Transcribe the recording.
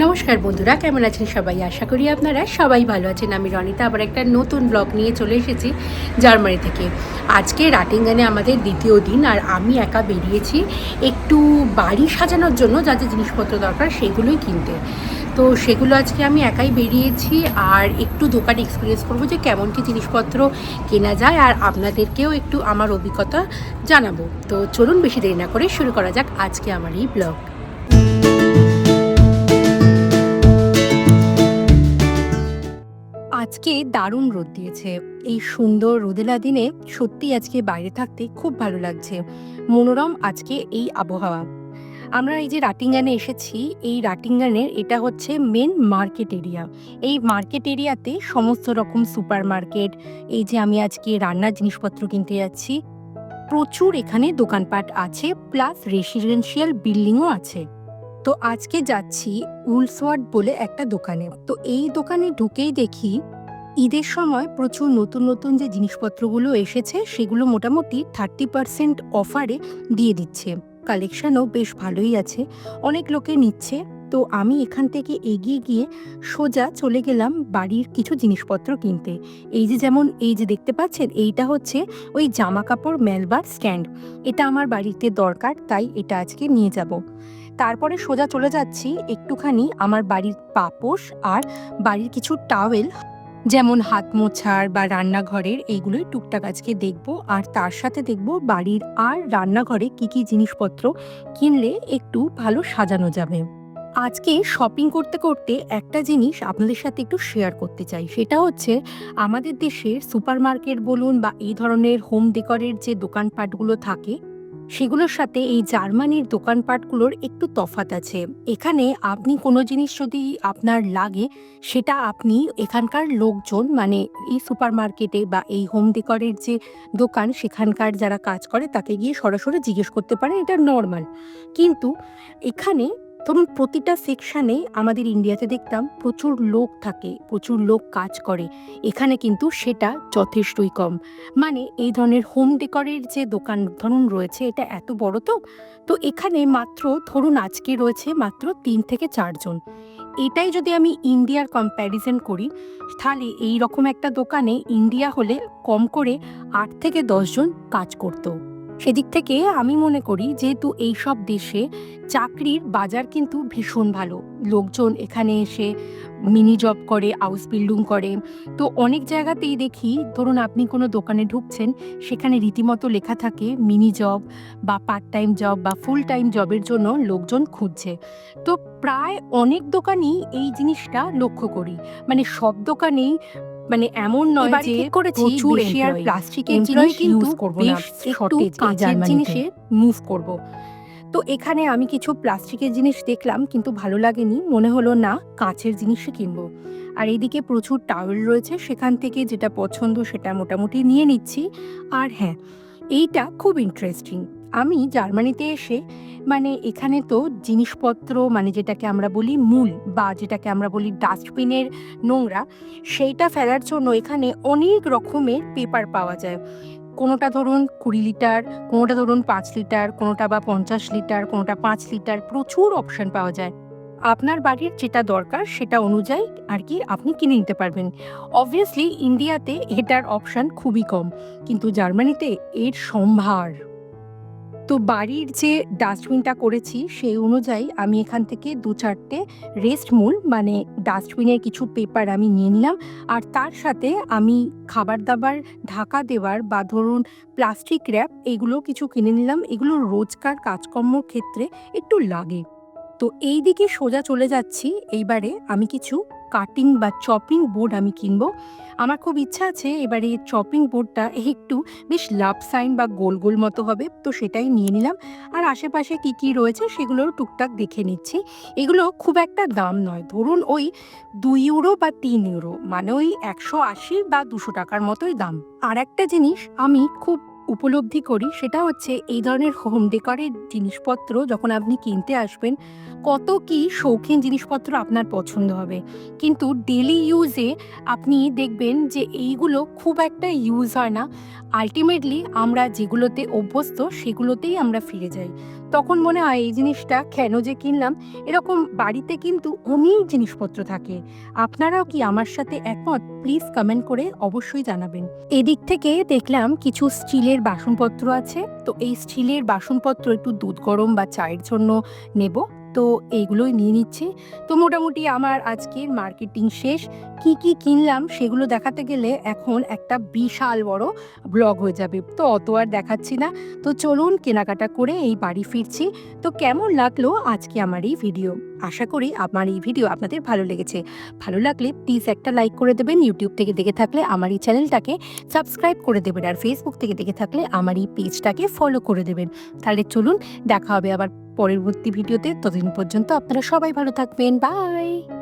নমস্কার বন্ধুরা, কেমন আছেন সবাই? আশা করি আপনারা সবাই ভালো আছেন। আমি রনিতা আবার একটা নতুন ব্লগ নিয়ে চলে এসেছি জার্মানি থেকে। আজকে রাটিংগানে আমাদের দ্বিতীয় দিন, আর আমি একা বেরিয়েছি একটু বাড়ি সাজানোর জন্য যা যা জিনিসপত্র দরকার সেগুলোই কিনতে। তো সেগুলো আজকে আমি একাই বেরিয়েছি, আর একটু দোকান এক্সপিরিয়েন্স করবো যে কেমন কী জিনিসপত্র কেনা যায়, আর আপনাদেরকেও একটু আমার অভিজ্ঞতা জানাবো। তো চলুন বেশি দেরি না করে শুরু করা যাক আজকে আমার এই ব্লগ। আজকে দারুণ রোদ দিয়েছে। এই সুন্দর রোদেলা দিনে সত্যি আজকে বাইরে থাকতে খুব ভালো লাগছে। মনোরম আজকে এই আবহাওয়া। আমরা এই যে রাটিংগানে এসেছি, এই রাটিংগানের এটা হচ্ছে মেন মার্কেট এরিয়া। এই মার্কেট এরিয়াতে সমস্ত রকম সুপার মার্কেট, এই যে আমি আজকে রান্নার জিনিসপত্র কিনতে যাচ্ছি, প্রচুর এখানে দোকানপাট আছে, প্লাস রেসিডেন্সিয়াল বিল্ডিংও আছে। তো আজকে যাচ্ছি উলসওয়ার্ড বলে একটা দোকানে। তো এই দোকানে ঢুকেই দেখি ঈদের সময় প্রচুর নতুন নতুন যে জিনিসপত্রগুলো এসেছে সেগুলো মোটামুটি 30% অফারে দিয়ে দিচ্ছে। কালেকশনও বেশ ভালোই আছে, অনেক লোকে নিচ্ছে। তো আমি এখান থেকে এগিয়ে গিয়ে সোজা চলে গেলাম বাড়ির কিছু জিনিসপত্র কিনতে। এই যে যেমন এই যে দেখতে পাচ্ছেন, এইটা হচ্ছে ওই জামা কাপড় মেলবার স্ট্যান্ড। এটা আমার বাড়িতে দরকার, তাই এটা আজকে নিয়ে যাব। তারপরে সোজা চলে যাচ্ছি একটুখানি আমার বাড়ির পাপোশ আর বাড়ির কিছু টাওয়েল, যেমন হাত মোছার বা রান্নাঘরের, এইগুলোই টুকটাক আজকে দেখব। আর তার সাথে দেখব বাড়ির আর রান্নাঘরে কি কি জিনিসপত্র কিনলে একটু ভালো সাজানো যাবে। আজকে শপিং করতে করতে একটা জিনিস আপনাদের সাথে একটু শেয়ার করতে চাই, সেটা হচ্ছে আমাদের দেশের সুপার মার্কেট বলুন বা এই ধরনের হোম ডেকরের যে দোকানপাটগুলো থাকে সেগুলোর সাথে এই জার্মানির দোকানপাটগুলোর একটু তফাৎ আছে। এখানে আপনি কোনো জিনিস যদি আপনার লাগে, সেটা আপনি এখানকার লোকজন, মানে এই সুপার মার্কেটে বা এই হোম ডেকরের যে দোকান সেখানকার যারা কাজ করে তাকে গিয়ে সরাসরি জিজ্ঞেস করতে পারেন, এটা নর্মাল। কিন্তু এখানে ধরুন প্রতিটা সেকশানে আমাদের ইন্ডিয়াতে দেখতাম প্রচুর লোক থাকে, প্রচুর লোক কাজ করে। এখানে কিন্তু সেটা যথেষ্টই কম। মানে এই ধরনের হোম ডেকরের যে দোকান ধরুন রয়েছে, এটা এত বড়, তো এখানে মাত্র ধরুন আজকে রয়েছে মাত্র 3 থেকে 4 জন। এটাই যদি আমি ইন্ডিয়ার কম্প্যারিজন করি, তাহলে এই রকম একটা দোকানে ইন্ডিয়া হলে কম করে 8 থেকে 10 জন কাজ করতো। সেদিক থেকে আমি মনে করি যেহেতু এইসব দেশে চাকরির বাজার কিন্তু ভীষণ ভালো, লোকজন এখানে এসে মিনি জব করে, হাউস বিল্ডিং করে। তো অনেক জায়গাতেই দেখি ধরুন আপনি কোনো দোকানে ঢুকছেন, সেখানে রীতিমতো লেখা থাকে মিনি জব বা পার্ট টাইম জব বা ফুল টাইম জবের জন্য লোকজন খুঁজছে। তো প্রায় অনেক দোকানই এই জিনিসটা লক্ষ্য করি, মানে সব দোকানেই, মানে এমন নয় যে প্রচুর বেশি আর প্লাস্টিকের জিনিস ইউজ করবো না, একটু কাঁচের জিনিসে মুভ করব। তো এখানে আমি কিছু প্লাস্টিকের জিনিস দেখলাম কিন্তু ভালো লাগেনি, মনে হলো না কাঁচের জিনিসই কিনবো। আর এইদিকে প্রচুর টাওয়েল রয়েছে, সেখান থেকে যেটা পছন্দ সেটা মোটামুটি নিয়ে নিচ্ছি। আর হ্যাঁ, এইটা খুব ইন্টারেস্টিং, আমি জার্মানিতে এসে, মানে এখানে তো জিনিসপত্র, মানে যেটাকে আমরা বলি মূল বা যেটাকে আমরা বলি ডাস্টবিনের নোংরা, সেইটা ফেলার জন্য এখানে অনেক রকমের পেপার পাওয়া যায়। কোনোটা ধরুন 20 লিটার, কোনোটা ধরুন 5 লিটার, কোনোটা বা 50 লিটার, কোনোটা 5 লিটার, প্রচুর অপশন পাওয়া যায়। আপনার বাড়ির যেটা দরকার সেটা অনুযায়ী আর কি আপনি কিনে নিতে পারবেন। অবভিয়াসলি ইন্ডিয়াতে এটার অপশন খুবই কম, কিন্তু জার্মানিতে এর সম্ভার। তো বাড়ির যে ডাস্টবিনটা করেছি সেই অনুযায়ী আমি এখান থেকে 2-4টে রেস্ট মূল, মানে ডাস্টবিনের কিছু পেপার আমি নিয়ে নিলাম। আর তার সাথে আমি খাবার দাবার ঢাকা দেওয়ার বা ধরুন প্লাস্টিক র্যাপ, এগুলো কিছু কিনে নিলাম। এগুলো রোজকার কাজকর্মর ক্ষেত্রে একটু লাগে। তো এই দিকে সোজা চলে যাচ্ছি। এইবারে আমি কিছু কাটিং বা চপিং বোর্ড আমি কিনবো। আমার খুব ইচ্ছা আছে এবারে চপিং বোর্ডটা একটু বেশ লাভ সাইন বা গোল গোল মতো হবে, তো সেটাই নিয়ে নিলাম। আর আশেপাশে কি কি রয়েছে সেগুলোও টুকটাক দেখে নিচ্ছি। এগুলো খুব একটা দাম নয়, ধরুন ওই 2 ইউরো বা 3 ইউরো, মানে ওই 180 বা 200 টাকার মতোই দাম। আর একটা জিনিস আমি খুব উপলব্ধি করি, সেটা হচ্ছে এই ধরনের হোম ডেকরের জিনিসপত্র যখন আপনি কিনতে আসবেন, কত কি শৌখিন জিনিসপত্র আপনার পছন্দ হবে, কিন্তু ডেলি ইউজে আপনি দেখবেন যে এইগুলো খুব একটা ইউজ হয় না। আলটিমেটলি আমরা যেগুলোতে অভ্যস্ত সেগুলোতেই আমরা ফিরে যাই। তখন মনে হয় এই জিনিসটা কেন যে কিনলাম? এরকম বাড়িতে কিন্তু অনেক জিনিসপত্র থাকে। আপনারাও কি আমার সাথে একমত? প্লিজ কমেন্ট করে অবশ্যই জানাবেন। এদিক থেকে দেখলাম কিছু স্টিলের বাসনপত্র আছে। তো এই স্টিলের বাসনপত্র একটু দুধ গরম বা চায়ের জন্য নেব। তো এইগুলোই নিয়ে নিচ্ছি। তো মোটামুটি আমার আজকের মার্কেটিং শেষ। কি কিনলাম সেগুলো দেখাতে গেলে এখন একটা বিশাল বড় ব্লগ হয়ে যাবে। তো অত আর দেখাচ্ছি না। তো চলুন কেনাকাটা করে এই বাড়ি ফিরছি। তো কেমন লাগলো আজকে আমার এই ভিডিও? আশা করি আমার এই ভিডিও আপনাদের ভালো লেগেছে। ভালো লাগলে প্লিজ একটা লাইক করে দেবেন। ইউটিউব থেকে দেখে থাকলে আমার এই চ্যানেলটাকে সাবস্ক্রাইব করে দেবেন। আর ফেসবুক থেকে দেখে থাকলে আমার এই পেজটাকে ফলো করে দেবেন। তাহলে চলুন দেখা হবে আবার পরবর্তী ভিডিওতে। ততদিন পর্যন্ত আপনারা সবাই ভালো থাকবেন। বাই।